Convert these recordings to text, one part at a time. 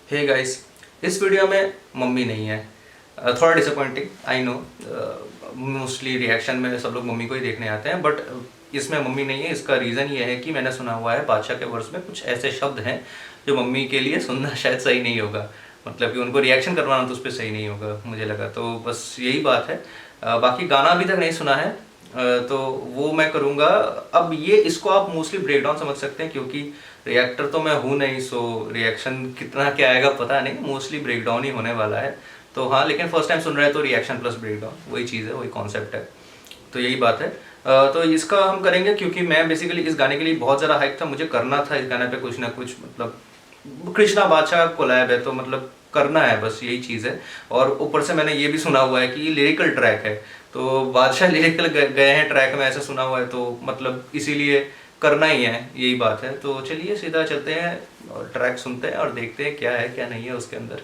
Hey guys, इस video में mummy नहीं है। थोड़ा disappointing, I know. Mostly reaction में सब लोग मम्मी को ही देखने आते हैं, बट इसमें मम्मी नहीं है। इसका रीज़न ये है कि मैंने सुना हुआ है बादशाह के वर्स में कुछ ऐसे शब्द हैं जो मम्मी के लिए सुनना शायद सही नहीं होगा। मतलब कि उनको रिएक्शन करवाना तो उस पर सही नहीं होगा, मुझे लगा। तो बस यही बात है। बाकी गाना अभी तक नहीं सुना है, तो वो मैं करूँगा। अब ये इसको आप मोस्टली ब्रेकडाउन समझ सकते हैं, क्योंकि रिएक्टर तो मैं हूँ नहीं, सो रिएक्शन कितना क्या आएगा पता नहीं। मोस्टली ब्रेकडाउन ही होने वाला है। तो हाँ, लेकिन फर्स्ट टाइम सुन रहे हैं तो रिएक्शन प्लस ब्रेकडाउन वही चीज़ है, वही कॉन्सेप्ट है। तो यही बात है। तो इसका हम करेंगे, क्योंकि मैं बेसिकली इस गाने के लिए बहुत ज़्यादा हाइप था। मुझे करना था इस गाने पे कुछ ना कुछ, मतलब कृष्णा बादशाह कोलैब है तो मतलब करना है, बस यही चीज़ है। और ऊपर से मैंने ये भी सुना हुआ है कि ये लिरिकल ट्रैक है, तो बादशाह लिरिकल गए हैं ट्रैक में, ऐसा सुना हुआ है। तो मतलब इसीलिए करना ही है, यही बात है। तो चलिए सीधा चलते हैं और ट्रैक सुनते हैं और देखते हैं क्या है क्या नहीं है उसके अंदर।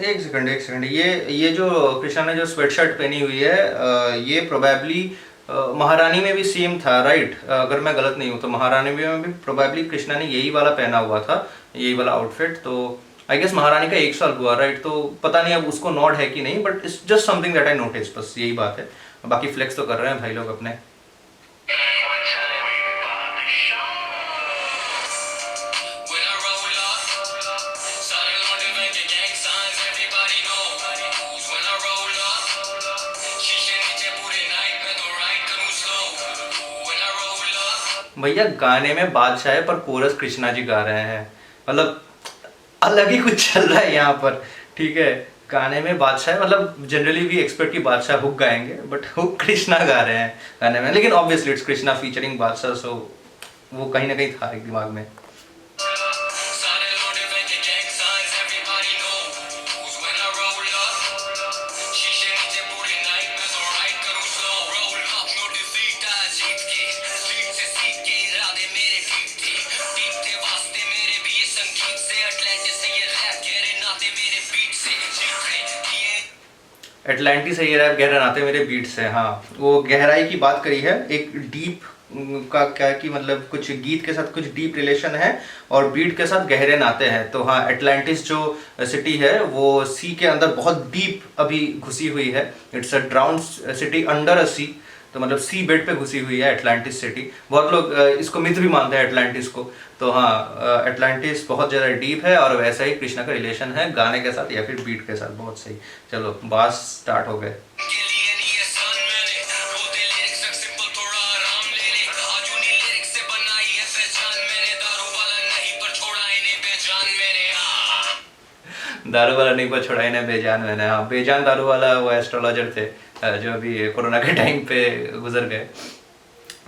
एक सेकंड, ये जो कृष्णा ने जो स्वेटशर्ट पहनी हुई है, ये प्रोबेबली महारानी में भी सेम था, राइट? अगर मैं गलत नहीं हूँ तो महारानी में भी प्रोबेबली कृष्णा ने यही वाला पहना हुआ था, यही वाला आउटफिट। तो आई गेस महारानी का 1 साल हुआ, राइट? तो पता नहीं अब उसको नॉड है कि नहीं, but it's just something that I notice, बस यही बात है। बाकी फ्लेक्स तो कर रहे हैं भाई लोग अपने। भैया गाने में बादशाह है पर कोरस कृष्णा जी गा रहे हैं, मतलब अलग ही कुछ चल रहा है यहाँ पर। ठीक है, गाने में बादशाह है, मतलब जनरली भी एक्सपेक्ट कि बादशाह हुक गाएंगे, बट हुक कृष्णा गा रहे हैं गाने में। लेकिन ऑब्वियसली इट्स कृष्णा फीचरिंग बादशाह, सो वो कहीं ना कहीं था एक दिमाग में। एटलांटिस से ये रैप गहरा नाते मेरे बीट से। हाँ, वो गहराई की बात करी है, एक डीप का क्या कि मतलब कुछ गीत के साथ कुछ डीप रिलेशन है और बीट के साथ गहरे नाते हैं। तो हाँ, एटलांटिस जो सिटी है वो सी के अंदर बहुत डीप अभी घुसी हुई है। It's a drown city under a sea, तो मतलब सी बेड पे घुसी हुई है एटलांटिस सिटी। बहुत लोग इसको मिथ भी मानते हैं एटलांटिस को। तो हाँ, एटलांटिस बहुत ज़्यादा डीप है और वैसा ही कृष्णा का रिलेशन है गाने के साथ या फिर बीट के साथ। बहुत सही। चलो बास स्टार्ट हो गए। दारू वाला नहीं पर छोड़ा इन्हें बेजान मैंने। हाँ, बेजान दारू वाला वो एस्ट्रोलॉजर थे जो अभी कोरोना के टाइम पे गुजर गए।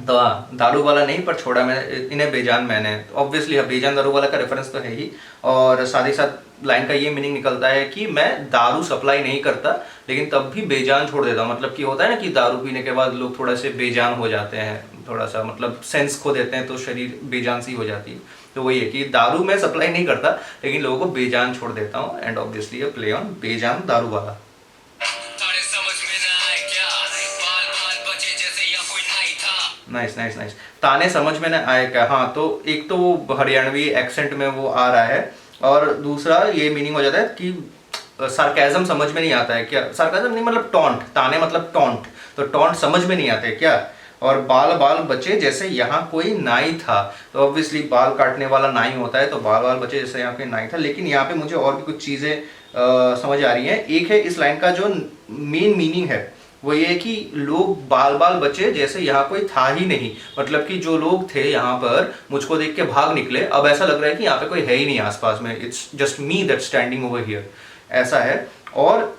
तो हाँ, दारू वाला नहीं पर छोड़ा मैंने इन्हें बेजान मैंने। ऑब्वियसली हाँ, बेजान दारू वाला का रेफरेंस तो है ही, और साथ ही साथ लाइन का ये मीनिंग निकलता है कि मैं दारू सप्लाई नहीं करता लेकिन तब भी बेजान छोड़ देता हूँ। मतलब कि होता है ना कि दारू पीने के बाद लोग थोड़ा से बेजान हो जाते हैं, थोड़ा सा मतलब सेंस खो देते हैं, तो शरीर बेजान सी हो जाती है। तो वही है कि दारू मैं सप्लाई नहीं करता लेकिन लोगों को बेजान छोड़ देता हूँ, एंड ऑब्वियसली ये प्ले ऑन बेजान दारू वाला। Nice nice nice. ताने समझ में न आए क्या? हाँ, तो एक तो वो हरियाणवी एक्सेंट में वो आ रहा है, और दूसरा ये मीनिंग हो जाता है कि सार्केज्म समझ में नहीं आता है क्या? सार्केज्म नहीं, मतलब टॉन्ट। ताने मतलब टॉन्ट, तो टॉन्ट समझ में नहीं आते क्या? और बाल बाल बचे जैसे यहाँ कोई नाई था, तो ऑब्वियसली बाल काटने वाला नाई होता है, तो बाल बाल बचे जैसे यहाँ कोई नाई था। लेकिन यहाँ पे मुझे और भी कुछ चीज़ें समझ आ रही हैं। एक है इस लाइन का जो मेन मीनिंग है वो ये कि लोग बाल बाल बचे जैसे यहाँ कोई था ही नहीं। मतलब कि जो लोग थे यहाँ पर मुझको देख के भाग निकले, अब ऐसा लग रहा है कि यहाँ पे कोई है ही नहीं आसपास में, it's just me that standing over here, ऐसा है। और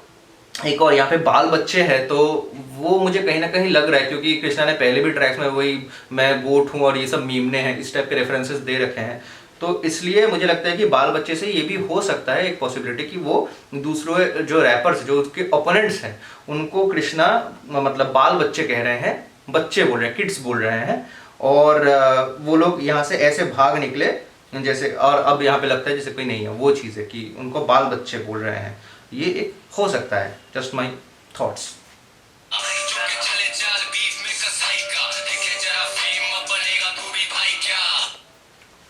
एक और यहाँ पे बाल बच्चे हैं, तो वो मुझे कहीं ना कहीं लग रहा है, क्योंकि कृष्णा ने पहले भी ट्रैक्स में वही मैं गोट हूँ और ये सब मीमने हैं इस टाइप के रेफरेंसेस दे रखे हैं, तो इसलिए मुझे लगता है कि बाल बच्चे से ये भी हो सकता है एक पॉसिबिलिटी कि वो दूसरों जो रैपर्स जो उसके ओपोनेंट्स हैं उनको कृष्णा मतलब बाल बच्चे कह रहे हैं, बच्चे बोल रहे हैं, किड्स बोल रहे हैं, और वो लोग यहाँ से ऐसे भाग निकले जैसे, और अब यहाँ पे लगता है जैसे कोई नहीं है। वो चीज़ है कि उनको बाल बच्चे बोल रहे हैं, ये एक हो सकता है। Just my thoughts.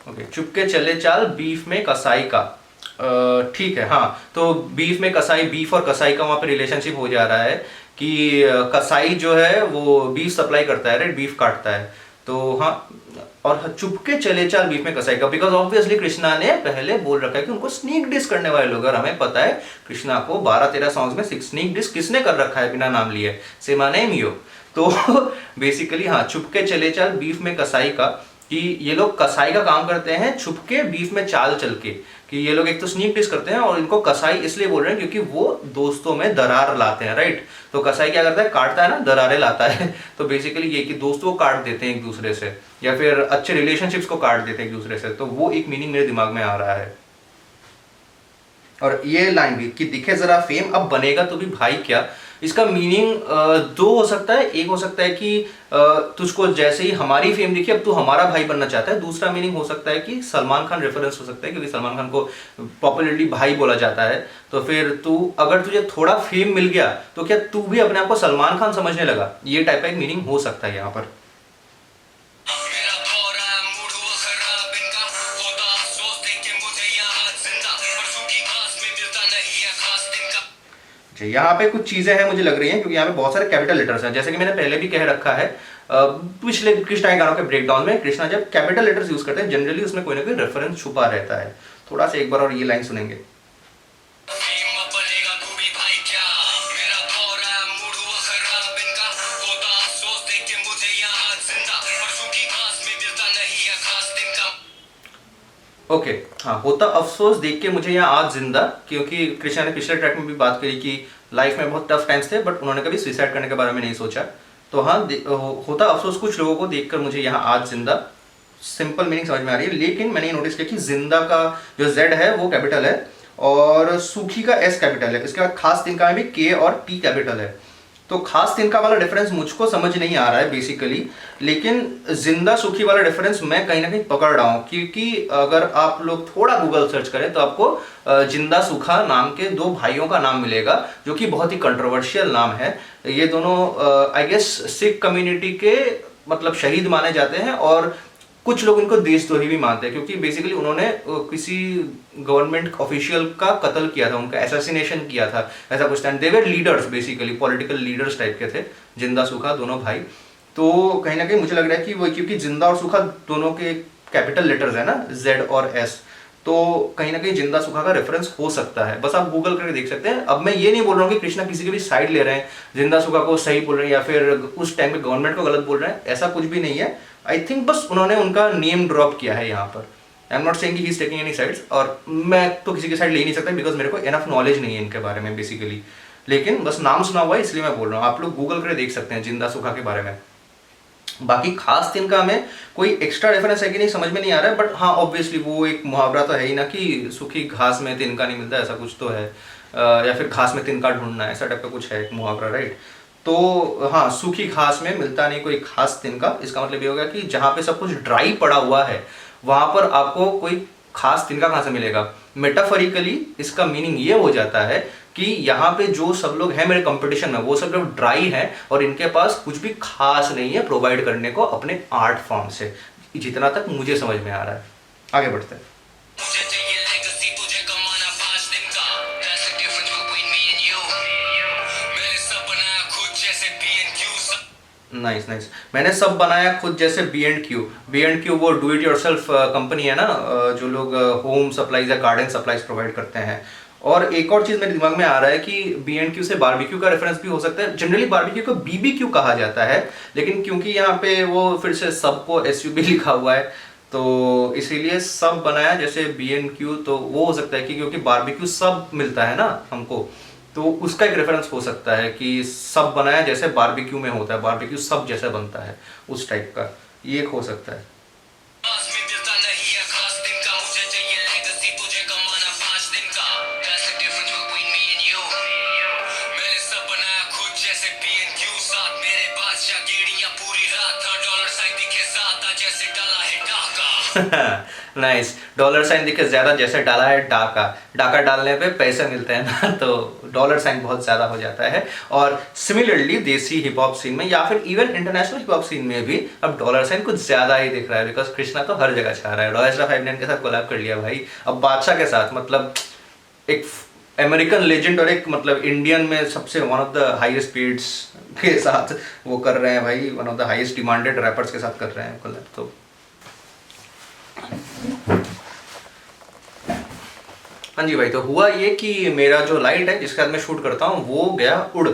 ओके, चुपके चले चाल बीफ में कसाई का। ठीक है, हाँ, तो बीफ में कसाई, बीफ और कसाई का वहां पे रिलेशनशिप हो जा रहा है कि कसाई जो है वो बीफ सप्लाई करता है, राइट, बीफ काटता है। तो हाँ, और चुपके चले चाल बीफ में कसाई का, बिकॉज ऑब्वियसली कृष्णा ने पहले बोल रखा है कि उनको स्नीक डिस करने वाले लोग, और हमें पता है कृष्णा को 12-13 सॉन्ग्स में स्नीक डिस किसने कर रखा है बिना नाम लिए, से माय नेम यू। तो बेसिकली हाँ, छुपके चले चाल बीफ में कसाई का, कि ये लोग कसाई का काम करते हैं छुपके बीफ में चाल चल के, कि ये लोग एक तो स्नीक डिस करते हैं और इनको कसाई इसलिए बोल रहे हैं क्योंकि वो दोस्तों में दरार लाते हैं, राइट। तो कसाई क्या करता है, काटता है ना, दरारें लाता है। तो बेसिकली ये कि दोस्तों को काट देते हैं एक दूसरे से, या फिर अच्छे रिलेशनशिप्स को काट देते हैं एक दूसरे से। तो वो एक मीनिंग मेरे दिमाग में आ रहा है। और ये लाइन भी कि दिखे जरा फेम अब बनेगा तो भी भाई क्या, इसका मीनिंग दो हो सकता है। एक हो सकता है कि तुझको जैसे ही हमारी फेम दिखी अब तू हमारा भाई बनना चाहता है। दूसरा मीनिंग हो सकता है कि सलमान खान रेफरेंस हो सकता है, क्योंकि सलमान खान को पॉपुलरली भाई बोला जाता है। तो फिर तू, अगर तुझे थोड़ा फेम मिल गया तो क्या तू भी अपने आप को सलमान खान समझने लगा, ये टाइप का एक मीनिंग हो सकता है यहाँ पर। यहाँ पे कुछ चीजें हैं मुझे लग रही हैं, क्योंकि यहाँ पे बहुत सारे कैपिटल लेटर्स हैं। जैसे कि मैंने पहले भी कह रखा है पिछले कृष्णा के गानों के ब्रेकडाउन में, कृष्णा जब कैपिटल लेटर्स यूज करते हैं जनरली उसमें कोई ना कोई रेफरेंस छुपा रहता है। थोड़ा सा एक बार और ये लाइन सुनेंगे। ओके, हाँ, होता अफसोस देख के मुझे यहाँ आज जिंदा, क्योंकि कृष्णा ने पिछले ट्रैक में भी बात करी कि लाइफ में बहुत टफ टाइम्स थे बट उन्होंने कभी सुसाइड करने के बारे में नहीं सोचा। तो हाँ, होता अफसोस कुछ लोगों को देखकर मुझे यहाँ आज जिंदा, सिंपल मीनिंग समझ में आ रही है। लेकिन मैंने ये नोटिस किया कि जिंदा का जो जेड है वो कैपिटल है और सूखी का एस कैपिटल है। इसके बाद खास तिनका में भी के और टी कैपिटल है। तो खास तिनका वाला डिफरेंस मुझको समझ नहीं आ रहा है बेसिकली, लेकिन जिंदा सूखी वाला डिफरेंस मैं कहीं ना कहीं पकड़ रहा हूँ, क्योंकि अगर आप लोग थोड़ा गूगल सर्च करें तो आपको जिंदा सूखा नाम के दो भाइयों का नाम मिलेगा, जो कि बहुत ही कंट्रोवर्शियल नाम है। ये दोनों आई गेस सिख कम्युनिटी के मतलब शहीद माने जाते हैं, और कुछ लोग इनको देशद्रोही भी मानते हैं, क्योंकि बेसिकली उन्होंने किसी गवर्नमेंट ऑफिशियल का कत्ल किया था, उनका असैसिनेशन किया था, ऐसा कुछ था। They were leaders, basically political leaders type के थे, जिंदा सूखा दोनों भाई। तो कहीं ना कहीं मुझे लग रहा है कि वो, क्योंकि जिंदा और सूखा दोनों के कैपिटल लेटर्स है ना, जेड और एस, तो कहीं ना कहीं जिंदा सूखा का रेफरेंस हो सकता है। बस आप गूगल करके देख सकते हैं। अब मैं ये नहीं बोल रहा हूँ कि कृष्णा किसी की भी साइड ले रहे हैं, जिंदा सूखा को सही बोल रहे हैं या फिर उस टाइम में गवर्नमेंट को गलत बोल रहे हैं, ऐसा कुछ भी नहीं है। आई थिंक बस उन्होंने उनका नेम ड्रॉप किया है यहाँ पर। आई am not saying he is taking any sides, और मैं तो किसी की साइड ले ही नहीं सकता बिकॉज मेरे को एनफ नॉलेज नहीं है इनके बारे में बेसिकली। लेकिन बस नाम सुना हुआ है इसलिए मैं बोल रहा हूँ। आप लोग गूगल करके देख सकते हैं जिंदा सूखा के बारे में। बाकी खास तिनका में कोई एक्स्ट्रा रेफरेंस है कि नहीं समझ में नहीं आ रहा है, बट हाँ ऑब्वियसली वो एक मुहावरा तो है ही ना कि सूखी घास में तिनका नहीं मिलता, ऐसा कुछ तो है, या फिर घास में तिनका ढूंढना, ऐसा टाइप का कुछ है एक मुहावरा, राइट। तो हाँ, सूखी घास में मिलता नहीं कोई खास तिनका, इसका मतलब ये होगा कि जहाँ पे सब कुछ ड्राई पड़ा हुआ है वहां पर आपको कोई खास तिनका कहाँ से मिलेगा। मेटाफोरिकली इसका मीनिंग ये हो जाता है कि यहाँ पे जो सब लोग हैं मेरे कंपटीशन में, वो सब लोग ड्राई हैं और इनके पास कुछ भी खास नहीं है प्रोवाइड करने को अपने आर्ट फॉर्म से, जितना तक मुझे समझ में आ रहा है। आगे बढ़ते हैं। नाइस नाइस, मैंने सब बनाया खुद जैसे B&Q। B&Q वो डू इट योरसेल्फ कंपनी है ना, जो लोग होम सप्लाईज या गार्डन सप्लाईज प्रोवाइड करते हैं। और एक और चीज मेरे दिमाग में आ रहा है कि B&Q से बारबेक्यू का रेफरेंस भी हो सकता है। जनरली बारबेक्यू को BBQ कहा जाता है, लेकिन क्योंकि यहाँ पे वो फिर से सबको SUB लिखा हुआ है तो इसीलिए सब बनाया जैसे B&Q, तो वो हो सकता है कि क्योंकि बारबेक्यू सब मिलता है ना हमको, तो उसका एक रेफरेंस हो सकता है कि सब बनाया जैसे बारबेक्यू में होता है, बारबेक्यू सब जैसा बनता है, उस टाइप का ये एक हो सकता है। नाइस। डॉलर साइन दिखे ज़्यादा, जैसे डाला है डाका, डाका डालने पे पैसे मिलते हैं ना, तो डॉलर साइन बहुत ज़्यादा हो जाता है। और सिमिलरली देसी हिप हॉप सीन में या फिर even international hip hop scene में भी अब डॉलर साइन कुछ ज़्यादा ही दिख रहा है, बिकॉज कृष्णा तो हर जगह छा रहा है। डॉयस्टा 5 के साथ कोलैब कर लिया भाई, अब बादशाह के साथ, मतलब एक अमेरिकन लेजेंड और एक मतलब इंडियन में सबसे वन ऑफ द हाईएस्ट पेड्स के साथ वो कर रहे हैं भाई, one of the highest demanded rappers के साथ कर रहे हैं कोलैब। तो हाँ जी भाई, तो हुआ ये कि मेरा जो लाइट है जिसके साथ मैं शूट करता हूँ वो गया उड़।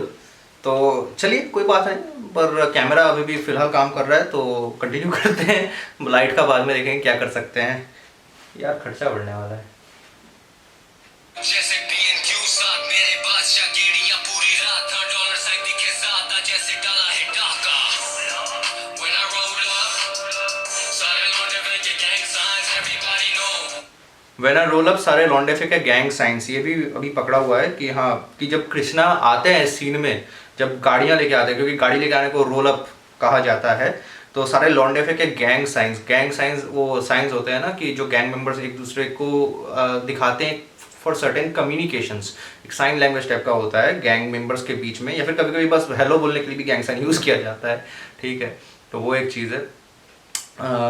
तो चलिए कोई बात नहीं, पर कैमरा अभी भी फिलहाल काम कर रहा है तो कंटिन्यू करते हैं। लाइट का बाद में देखेंगे क्या कर सकते हैं। यार खर्चा बढ़ने वाला है। जैसे BNQ साथ मेरे बादशाह गेड़ियां पूरी रात, डॉलर साइन दिखे ज़्यादा जैसे डाला है डाका। When I roll up, सारे लौंडे फेंके gang signs, everybody know। When I roll up, सारे लौंडे फेंके गैंग साइंस, ये भी अभी पकड़ा हुआ है कि हाँ, कि जब कृष्णा आते हैं सीन में, जब गाड़ियाँ लेके आते हैं, क्योंकि गाड़ी लेके आने को रोल अप कहा जाता है, तो सारे लॉन्डे फेंके गैंग साइंस। गैंग साइंस वो साइंस होते हैं ना कि जो गैंग मेंबर्स एक दूसरे को दिखाते हैं फॉर सर्टेन कम्युनिकेशंस। एक साइन लैंग्वेज टाइप का होता है गैंग मेंबर्स के बीच में, या फिर कभी कभी बस हेलो बोलने के लिए भी गैंग साइन यूज़ किया जाता है, ठीक है। तो वो एक चीज़ है।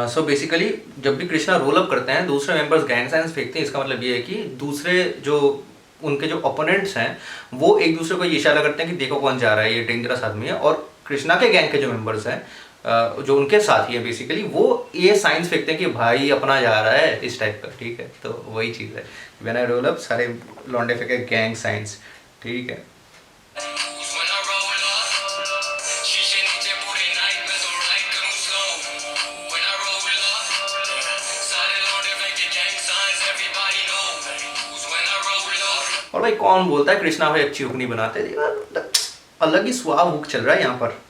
सो बेसिकली जब भी कृष्णा रोल अप करते हैं दूसरे मेंबर्स गैंग साइंस फेंकते हैं, इसका मतलब ये है कि दूसरे जो उनके जो ओपोनेंट्स हैं वो एक दूसरे को ये इशारा करते हैं कि देखो कौन जा रहा है, ये डेंजरस आदमी है। और कृष्णा के गैंग के जो मेंबर्स हैं जो उनके साथी हैं बेसिकली, वो ये साइंस फेंकते हैं कि भाई अपना जा रहा है, इस टाइप का, ठीक है। तो वही चीज़ है, व्हेन आई रोल अप सारे लौंडे फेंके गैंग साइंस, ठीक है। और भाई कौन बोलता है कृष्णा भाई अच्छी हुक नहीं बनाते, अलग ही स्वाव हुक चल रहा है यहाँ पर।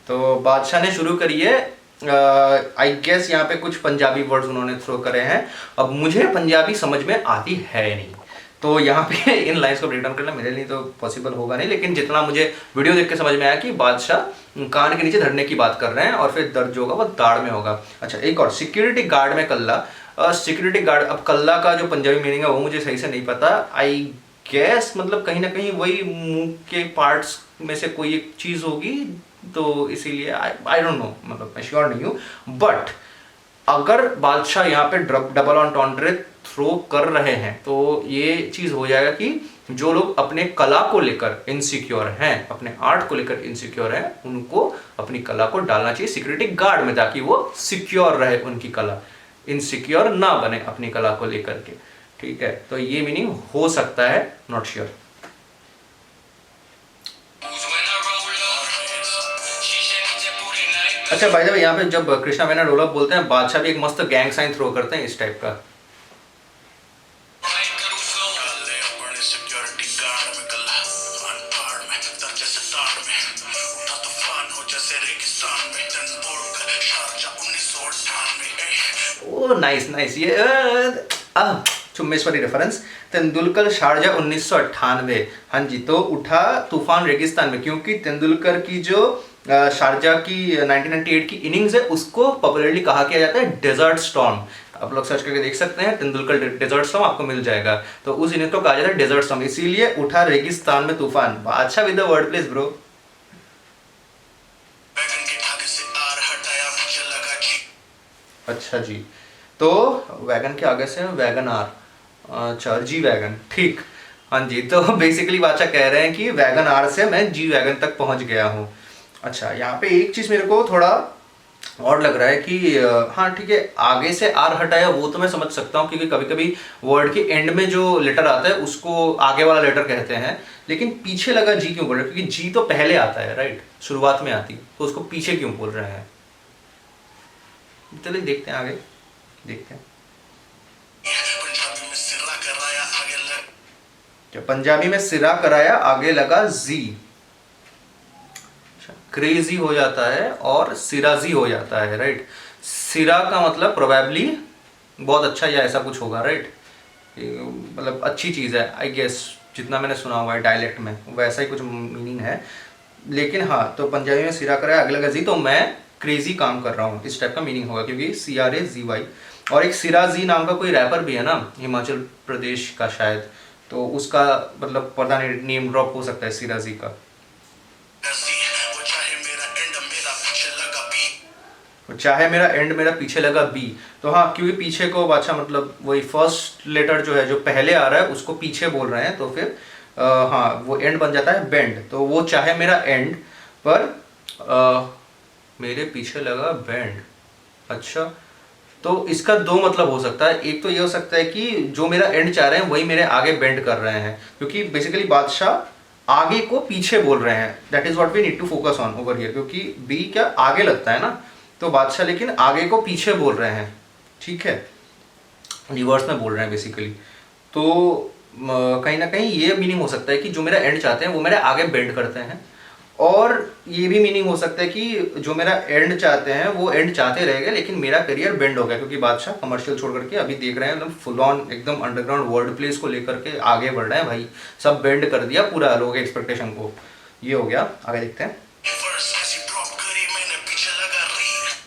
तो बादशाह ने शुरू करी है, आई गेस यहाँ पे कुछ पंजाबी वर्ड्स उन्होंने थ्रो करे हैं। अब मुझे पंजाबी समझ में आती है नहीं, तो यहाँ पे इन लाइन्स को ब्रेक डाउन करना मेरे लिए तो पॉसिबल होगा नहीं, लेकिन जितना मुझे वीडियो देख के समझ में आया कि बादशाह कान के नीचे धरने की बात कर रहे हैं और फिर दर्द जो होगा वो दाढ़ में होगा। अच्छा, एक और सिक्योरिटी गार्ड में कल्ला। सिक्योरिटी गार्ड, अब कल्ला का जो पंजाबी मीनिंग है वो मुझे सही से नहीं पता। आई गैस मतलब कहीं ना कहीं वही मुंह के पार्ट्स में से कोई एक चीज़ होगी, तो इसीलिए आई डोंट नो, मतलब मैं श्योर नहीं हूँ। बट अगर बादशाह यहाँ पे डबल ऑन्टॉन्ट्रे थ्रो कर रहे हैं तो ये चीज़ हो जाएगा कि जो लोग अपने कला को लेकर इनसिक्योर हैं, अपने आर्ट को लेकर इनसिक्योर हैं, उनको अपनी कला को डालना चाहिए सिक्योरिटी गार्ड में, ताकि वो सिक्योर रहे, उनकी कला इनसिक्योर ना बने अपनी कला को लेकर के, ठीक है। तो ये मीनिंग हो सकता है, नॉट श्योर। अच्छा भाई साहब, यहाँ पे जब कृष्णा मैंने रोल अप बोलते हैं, बादशाह भी एक मस्त गैंग साइन थ्रो करते हैं इस टाइप का। ओ नाइस नाइस, ये चुम्बेश्वरी रेफरेंस, तेंदुलकर शारजा 1998। हाँ जी, तो उठा तूफान रेगिस्तान में, क्योंकि तेंदुलकर की जो शारजा की 1998 की इनिंग्स है उसको पॉपुलरली कहा किया जाता है डेजर्ट स्टॉर्म। आप लोग सर्च करके देख सकते हैं, तेंदुलकर डेजर्ट स्टॉर्म आपको मिल जाएगा। तो उस इनिंग को कहा जाता है डेजर्ट स्टॉर्म, इसीलिए उठा रेगिस्तान में तूफान। अच्छा with the word place bro. अच्छा जी, तो वैगन के आगे से वैगन आर, अच्छा जी वैगन, ठीक। हाँ जी, तो बेसिकली बादशाह कह रहे हैं कि वैगन आर से मैं जी वैगन तक पहुंच गया हूँ। अच्छा, यहाँ पे एक चीज़ मेरे को थोड़ा और लग रहा है कि हाँ ठीक है, आगे से आर हटाया वो तो मैं समझ सकता हूँ, क्योंकि कभी कभी वर्ड के एंड में जो लेटर आता है उसको आगे वाला लेटर कहते हैं, लेकिन पीछे लगा जी क्यों बोल रहे हैं? क्योंकि जी तो पहले आता है, राइट, शुरुआत में आती, तो उसको पीछे क्यों बोल रहे हैं? चलिए देखते हैं, आगे देखते हैं। पंजाबी में सिरा कराया आगे लगा जी, क्रेजी हो जाता है और सिराजी हो जाता है, राइट। सिरा का मतलब प्रोबेबली बहुत अच्छा या ऐसा कुछ होगा, राइट, मतलब अच्छी चीज़ है आई गेस, जितना मैंने सुना हुआ है डायलेक्ट में वैसा ही कुछ मीनिंग है। लेकिन हाँ, तो पंजाबी में सिरा करा अगला गजी, तो मैं क्रेजी काम कर रहा हूँ, इस टाइप का मीनिंग होगा, क्योंकि CRAZY। और एक सिराजी नाम का कोई रैपर भी है ना हिमाचल प्रदेश का शायद, तो उसका मतलब पता नहीं नेम ड्रॉप हो सकता है सिराजी का। चाहे मेरा एंड मेरा पीछे लगा बी, तो हाँ, क्योंकि पीछे को अच्छा मतलब वही फर्स्ट लेटर जो है जो पहले आ रहा है उसको पीछे बोल रहे हैं, तो फिर हाँ वो एंड बन जाता है बेंड। तो वो चाहे मेरा एंड पर मेरे पीछे लगा बैंड। अच्छा, तो इसका दो मतलब हो सकता है। एक तो ये हो सकता है कि जो मेरा एंड चाह रहे हैं वही मेरे आगे बेंड कर रहे हैं, क्योंकि बेसिकली बादशाह आगे को पीछे बोल रहे हैं। That is what we need to focus on over here, क्योंकि बी क्या आगे लगता है ना, तो बादशाह लेकिन आगे को पीछे बोल रहे हैं, ठीक है, रिवर्स में बोल रहे हैं बेसिकली। तो कहीं ना कहीं ये मीनिंग हो सकता है कि जो मेरा एंड चाहते हैं वो मेरे आगे बेंड करते हैं। और ये भी मीनिंग हो सकता है कि जो मेरा एंड चाहते हैं वो एंड चाहते रहेंगे लेकिन मेरा करियर बेंड हो गया, क्योंकि बादशाह कमर्शियल छोड़ करके अभी देख रहे हैं एकदम फुल ऑन एकदम अंडरग्राउंड वर्ड प्लेस को लेकर के आगे बढ़ रहे हैं भाई, सब बेंड कर दिया पूरा लोगों के एक्सपेक्टेशन को। ये हो गया, आगे देखते हैं।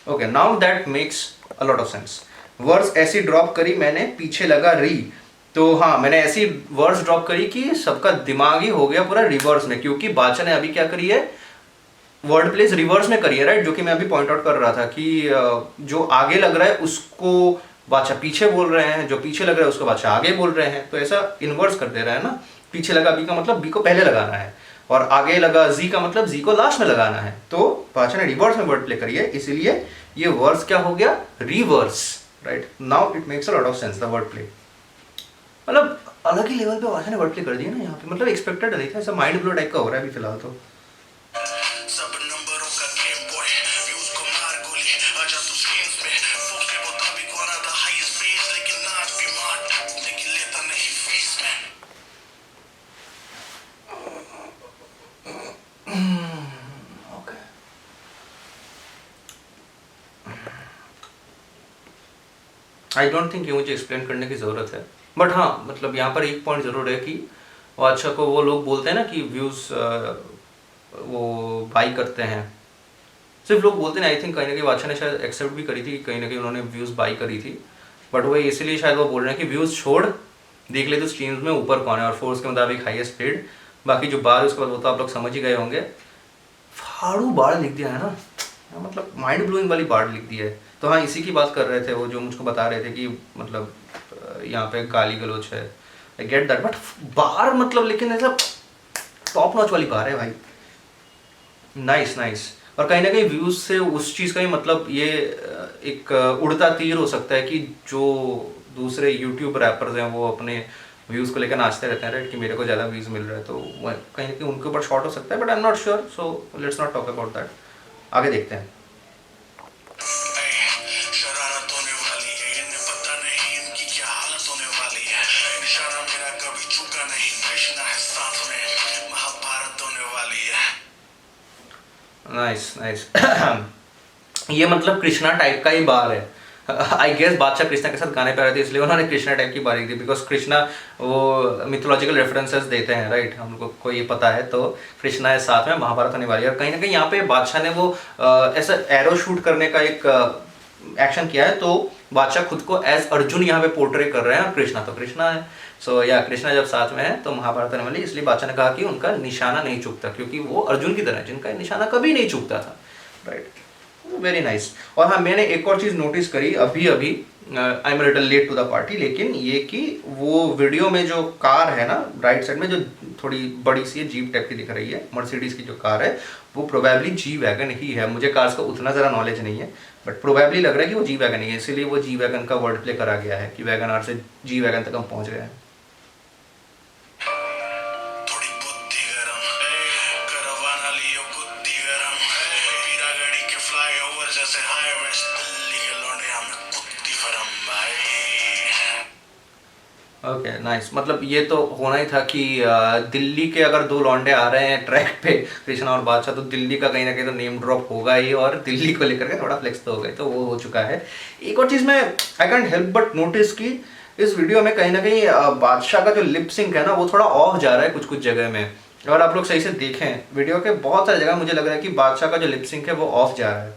Okay, now that makes a lot of sense. Verse ऐसी ड्रॉप करी मैंने पीछे लगा री, तो हाँ मैंने ऐसी वर्स ड्रॉप करी कि सबका दिमाग ही हो गया पूरा रिवर्स में, क्योंकि बादशाह ने अभी क्या करी है, वर्ड प्लेस रिवर्स में करी है, राइट, जो कि मैं अभी पॉइंट आउट कर रहा था कि जो आगे लग रहा है उसको बादशाह पीछे बोल रहे हैं, जो पीछे लग रहा है उसको बादशाह आगे बोल रहे हैं, तो ऐसा इन्वर्स कर दे रहा है ना। पीछे लगा बी का मतलब बी को पहले लगाना है, और आगे लगा जी का मतलब जी को लास्ट में लगाना है, तो बादशाह ने रिवर्स में वर्ड प्ले करी है, इसीलिए ये वर्स क्या हो गया, reverse, right. Now it makes a lot of sense the word play, मतलब अलग ही लेवल पे बादशाह ने वर्ड प्ले कर दिया ना यहाँ पे, मतलब एक्सपेक्टेड नहीं था, ऐसा माइंड ब्लो टाइप का हो रहा है अभी फिलहाल तो। आई डोंट थिंक ये मुझे एक्सप्लेन करने की ज़रूरत है, बट हाँ मतलब यहाँ पर एक पॉइंट ज़रूर है कि बादशाह को वो लोग बोलते हैं ना कि व्यूज़ वो बाई करते हैं, सिर्फ लोग बोलते हैं, आई थिंक कहीं ना कहीं बादशाह ने शायद एक्सेप्ट भी करी थी कि कहीं ना कहीं उन्होंने व्यूज़ बाई करी थी, बट वो इसलिए शायद वो बोल रहे हैं कि व्यूज़ छोड़, देख ले तो स्ट्रीम्स में ऊपर कौन है, और फोर्स के मुताबिक हाईएस्ट पेड, बाकी जो बार उसके बाद वो तो आप लोग समझ ही गए होंगे। फाड़ू बाढ़ लिख दिया है ना, मतलब माइंड ब्लोइंग वाली बाढ़ लिख दी है। तो हाँ, इसी की बात कर रहे थे वो, जो मुझको बता रहे थे कि मतलब यहाँ पे गाली गलोच है, आई गेट दैट, बट बार मतलब लेकिन ऐसा टॉप नॉच वाली बार है भाई, नाइस नाइस। और कहीं ना कहीं व्यूज से उस चीज़ का ही मतलब ये एक उड़ता तीर हो सकता है कि जो दूसरे यूट्यूब रैपर्स हैं वो अपने व्यूज़ को लेकर नाचते रहते हैं, राइट, कि मेरे को ज़्यादा व्यूज़ मिल रहा है, तो कहीं ना कहीं उनके ऊपर शॉर्ट हो सकता है, but I am not sure, so let's not talk about that. आगे देखते हैं। नाइस नाइस ये मतलब कृष्णा टाइप का ही बार है। आई गेस बादशाह कृष्णा के साथ गाने पे आ रहे थे, इसलिए उन्होंने कृष्णा टाइप की बारी दी, बिकॉज कृष्णा वो मिथोलॉजिकल रेफरेंसेस देते हैं, राइट, हम लोग को ये पता है, तो कृष्णा है साथ में महाभारत होने वाली है। और कहीं ना कहीं यहाँ पे बादशाह ने वो ऐसा एरो शूट करने का एक एक्शन किया है, तो बादशाह खुद को एज अर्जुन यहाँ पे पोर्ट्रे कर रहे हैं, और कृष्णा तो कृष्णा है, सो या कृष्णा जब साथ में है तो महाभारत होने वाली, इसलिए बादशाह ने कहा कि उनका निशाना नहीं चूकता, क्योंकि वो अर्जुन की तरह जिनका निशाना कभी नहीं चूकता था, राइट, वेरी नाइस। और हाँ, मैंने एक और चीज़ नोटिस करी अभी अभी, I am little late to the party, लेकिन ये कि वो वीडियो में जो कार है ना राइट साइड में, जो थोड़ी बड़ी सी है, जीप टाइप की दिख रही है, मर्सिडीज की जो कार है वो प्रोबेबली जी वैगन ही है। मुझे कार्स का उतना ज़रा नॉलेज नहीं है, बट प्रोबेबली लग रहा है कि वो जी वैगन ही है, इसीलिए वो जी वैगन का वर्ड प्ले करा गया है कि वैगन आर से जी वैगन तक हम पहुँच गए हैं। ओके नाइस, मतलब ये तो होना ही था कि दिल्ली के अगर दो लौंडे आ रहे हैं ट्रैक पे, कृष्णा और बादशाह, तो दिल्ली का कहीं ना कहीं तो नेम ड्रॉप होगा ही, और दिल्ली को लेकर के थोड़ा फ्लेक्स तो हो गए, तो वो हो चुका है। एक और चीज़ मैं I can't help but notice कि इस वीडियो में कहीं ना कहीं बादशाह का जो लिप सिंक है ना वो थोड़ा ऑफ जा रहा है कुछ कुछ जगह में। अगर आप लोग सही से देखें वीडियो के बहुत सारी जगह मुझे लग रहा है कि बादशाह का जो लिप सिंक है वो ऑफ जा रहा है।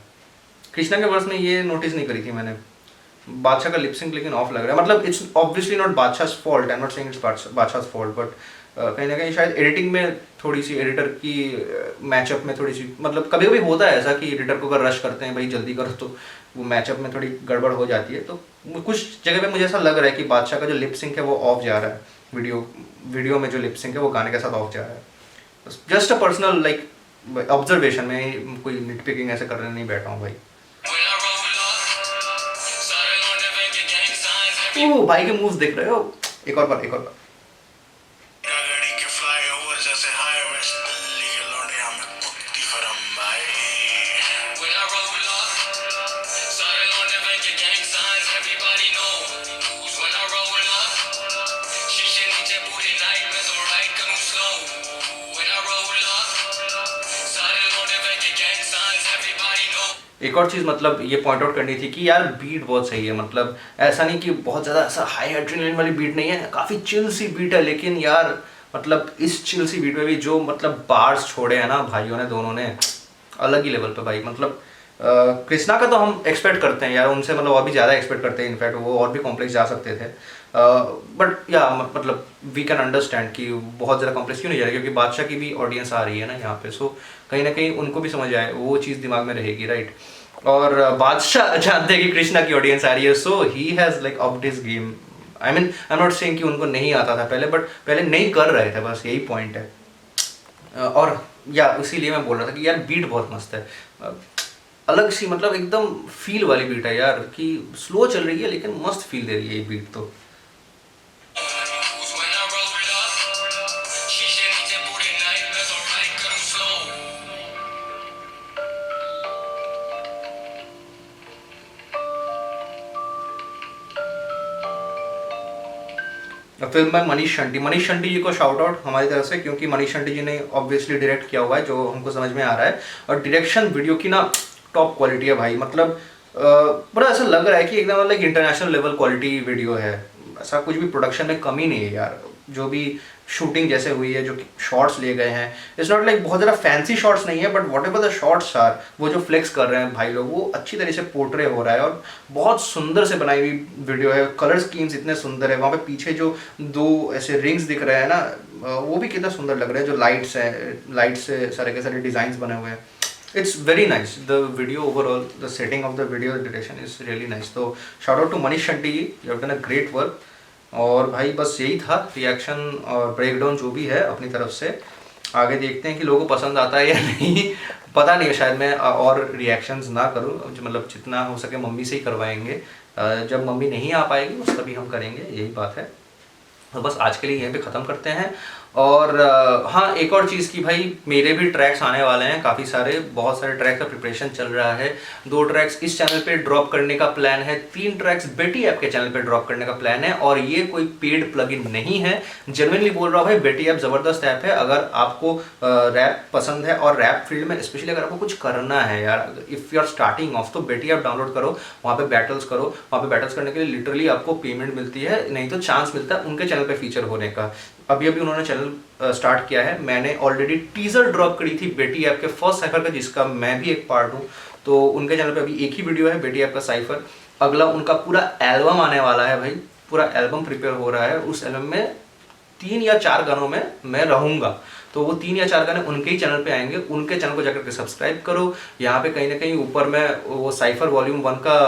कृष्णा के वर्स में ये नोटिस नहीं करी थी मैंने, बादशाह का लिप सिंक लेकिन ऑफ लग रहा है। मतलब it's obviously not Badshah's fault, I am not saying it's Badshah's fault, but कहीं ना कहीं शायद एडिटिंग में थोड़ी सी, एडिटर की मैचअप में थोड़ी सी, मतलब कभी कभी होता है ऐसा कि एडिटर को अगर रश करते हैं भाई जल्दी करो तो वो मैचअप में थोड़ी गड़बड़ हो जाती है। तो कुछ जगह पे मुझे ऐसा लग रहा है कि बादशाह का जो लिप सिंक है वो ऑफ जा रहा है, वीडियो में जो लिप सिंक है वो गाने के साथ ऑफ जा रहा है। Just a personal like observation में, कोई निटपिकिंग ऐसे करने नहीं बैठा हूँ भाई। ओह भाई के मूव्स देख रहे हो, एक और बार, एक और बार। एक और चीज़ मतलब ये पॉइंट आउट करनी थी कि यार बीट बहुत सही है। मतलब ऐसा नहीं कि बहुत ज़्यादा ऐसा हाई एड्रेनलिन वाली बीट नहीं है, काफ़ी चिल सी बीट है, लेकिन यार मतलब इस चिल सी बीट में भी जो मतलब बार्स छोड़े हैं ना भाइयों ने, दोनों ने अलग ही लेवल पे भाई। मतलब कृष्णा का तो हम एक्सपेक्ट करते हैं यार उनसे, मतलब और भी ज़्यादा एक्सपेक्ट करते हैं, इनफैक्ट वो और भी कॉम्प्लेक्स जा सकते थे, बट या मतलब वी कैन अंडरस्टैंड कि बहुत ज़्यादा कॉम्प्लेक्स क्यों नहीं जा रहा, क्योंकि बादशाह की भी ऑडियंस आ रही है ना यहाँ पे, सो कहीं ना कहीं उनको भी समझ आए, वो चीज़ दिमाग में रहेगी, राइट। और बादशाह जानते हैं कि कृष्णा की ऑडियंस आ रही है, so he has like upped his game. I mean I am not saying कि उनको नहीं आता था पहले, बट पहले नहीं कर रहे थे, बस यही पॉइंट है। और या इसीलिए मैं बोल रहा था कि यार बीट बहुत मस्त है, अलग सी, मतलब एकदम फील वाली बीट है यार, कि स्लो चल रही है लेकिन मस्त फील दे रही है ये बीट तो। फिल्म में मनीष शंटी जी को शाउट आउट हमारी तरफ से, क्योंकि मनीष शंटी जी ने ऑब्वियसली डायरेक्ट किया हुआ है, जो हमको समझ में आ रहा है, और डायरेक्शन वीडियो की ना टॉप क्वालिटी है भाई। मतलब बड़ा ऐसा लग रहा है कि एकदम like international level quality video है, ऐसा कुछ भी प्रोडक्शन में कमी नहीं है यार। जो भी शूटिंग जैसे हुई है, जो शॉट्स लिए गए हैं, इट्स नॉट लाइक बहुत ज़्यादा फैंसी शॉट्स नहीं है, but whatever the shots are, वो जो फ्लेक्स कर रहे हैं भाई लोग, वो अच्छी तरह से पोर्ट्रे हो रहा है, और बहुत सुंदर से बनाई हुई वीडियो है। कलर स्कीम्स इतने सुंदर है, वहाँ पे पीछे जो दो ऐसे रिंग्स दिख रहे हैं ना, वो भी कितना सुंदर लग रहा है, जो लाइट्स है, लाइट से सारे के सारे डिज़ाइंस बने हुए हैं। It's very nice the video overall, the setting of the video, the direction is really nice. तो shout out to Manish Shunty ji, you have done a great work. और भाई बस यही था रिएक्शन और ब्रेकडाउन जो भी है अपनी तरफ से। आगे देखते हैं कि लोगों को पसंद आता है या नहीं, पता नहीं है, शायद मैं और रिएक्शंस ना करूं, मतलब जितना हो सके मम्मी से ही करवाएंगे, जब मम्मी नहीं आ पाएगी उस तभी हम करेंगे, यही बात है। तो बस आज के लिए यहीं पे ख़त्म करते हैं। और हाँ, एक और चीज़ की भाई, मेरे भी ट्रैक्स आने वाले हैं काफ़ी सारे, बहुत सारे ट्रैक्स का प्रिपरेशन चल रहा है। 2 ट्रैक्स इस चैनल पे ड्रॉप करने का प्लान है, 3 ट्रैक्स बेटी ऐप के चैनल पे ड्रॉप करने का प्लान है, और ये कोई पेड प्लगइन नहीं है, जेन्युइनली बोल रहा हूँ भाई। बेटी ऐप ज़बरदस्त ऐप है, अगर आपको रैप पसंद है और रैप फील्ड में स्पेशली अगर आपको कुछ करना है यार, if you are starting off, तो बेटी ऐप डाउनलोड करो, वहाँ पे बैटल्स करो। वहाँ पे बैटल्स करने के लिए लिटरली आपको पेमेंट मिलती है, नहीं तो चांस मिलता है उनके चैनल पे फीचर होने का। अभी उन्होंने चैनल स्टार्ट किया है, मैंने ऑलरेडी टीजर ड्रॉप करी थी बेटी ऐप के फर्स्ट साइफर का, जिसका मैं भी एक पार्ट हूँ। तो उनके चैनल पे अभी एक ही वीडियो है, बेटी ऐप का साइफर। अगला उनका पूरा एल्बम आने वाला है भाई, पूरा एल्बम प्रिपेयर हो रहा है। उस एल्बम में 3 या 4 गानों में मैं रहूँगा, तो वो 3 या 4 गाने उनके ही चैनल पे आएंगे। उनके चैनल को जाकर के सब्सक्राइब करो। यहाँ पे कहीं ना कहीं ऊपर में वो साइफर वॉल्यूम 1 का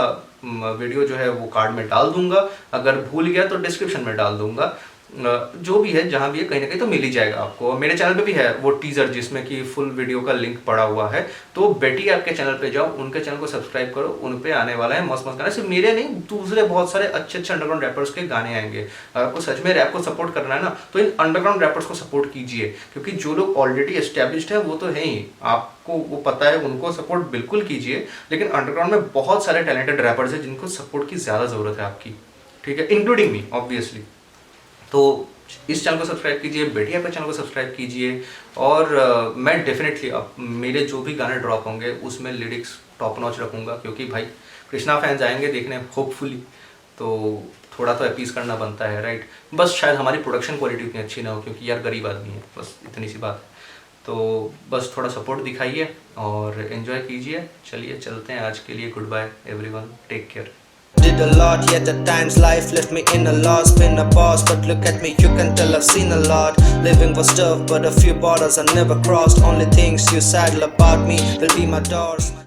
वीडियो जो है वो कार्ड में डाल दूंगा, अगर भूल गया तो डिस्क्रिप्शन में डाल दूंगा। जो भी है, जहाँ भी है, कहीं ना कहीं तो मिल ही जाएगा आपको। मेरे चैनल पे भी है वो टीजर, जिसमें कि फुल वीडियो का लिंक पड़ा हुआ है। तो बेटी ऐप के चैनल पे जाओ, उनके चैनल को सब्सक्राइब करो, उन पे आने वाला है मस्त मस्त गाने। सिर्फ मेरे नहीं, दूसरे बहुत सारे अच्छे अच्छे अंडरग्राउंड रैपर्स के गाने आएंगे। अगर आपको सच में रैप को सपोर्ट करना है ना, तो इन अंडरग्राउंड रैपर्स को सपोर्ट कीजिए, क्योंकि जो लोग ऑलरेडी एस्टेब्लिश्ड है वो तो है ही, आपको वो पता है, उनको सपोर्ट बिल्कुल कीजिए। लेकिन अंडरग्राउंड में बहुत सारे टैलेंटेड रैपर्स हैं जिनको सपोर्ट की ज़्यादा ज़रूरत है आपकी, ठीक है, इंक्लूडिंग मी ऑब्वियसली। तो इस चैनल को सब्सक्राइब कीजिए, बेटी ऐप के चैनल को सब्सक्राइब कीजिए। और मैं डेफिनेटली अब मेरे जो भी गाने ड्रॉप होंगे उसमें लिरिक्स टॉप नॉच रखूँगा, क्योंकि भाई कृष्णा फैंस आएंगे देखने होपफुली। तो थोड़ा तो अपीस करना बनता है, राइट। बस शायद हमारी प्रोडक्शन क्वालिटी उतनी अच्छी ना हो, क्योंकि यार गरीब आदमी है, बस इतनी सी बात है। तो बस थोड़ा सपोर्ट दिखाइए और एंजॉय कीजिए। चलिए चलते हैं, आज के लिए goodbye everyone, take care. Did a lot, yet at times life left me in a loss. Been a boss, but look at me, you can tell I've seen a lot. Living was tough, but a few borders I never crossed. Only things you saddle about me will be my doors.